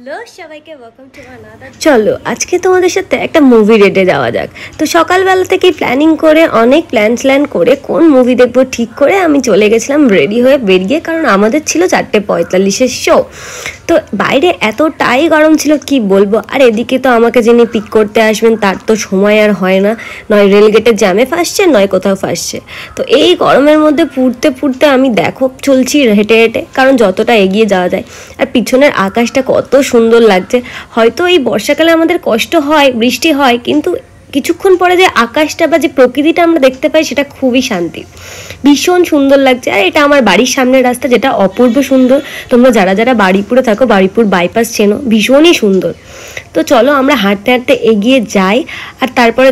Hello সবাইকে, welcome to another. চলো আজকে তোমাদের সাথে একটা মুভি ডেটে যাওয়া যাক। তো সকালবেলা থেকেই প্ল্যানিং করে অনেক প্ল্যান করে কোন মুভি দেখবো ঠিক করে আমি চলে গেছিলাম রেডি হয়ে বেরিয়ে, কারণ আমাদের ছিল 4:45-এর শো। তো বাইরে এতটাই গরম ছিল কি বলবো, আর এদিকে তো আমাকে যিনি পিক করতে আসবেন তার তো সময় আর হয় না, নয় রেলগেটের জ্যামে ফাঁসছে নয় কোথাও ফাঁসছে। তো এই গরমের মধ্যে পুড়তে আমি দেখো চলছি হেঁটে হেঁটে, কারণ যতটা এগিয়ে যাওয়া যায়। আর পিছনের আকাশটা কত সুন্দর লাগছে। হয়তো এই বর্ষাকালে আমাদের কষ্ট হয়, বৃষ্টি হয়, কিন্তু কিছুক্ষণ পরে যে আকাশটা বা যে প্রকৃতিটা আমরা দেখতে পাই সেটা খুবই শান্তি, ভীষণ সুন্দর লাগছে। আর এটা আমার বাড়ির সামনের রাস্তা, যেটা অপূর্ব সুন্দর। তোমরা যারা যারা বারুইপুরে থাকো, বারুইপুর বাইপাস চেনো, ভীষণই সুন্দর। তো চলো আমরা হাঁটতে হাঁটতে এগিয়ে যাই, আর তারপরে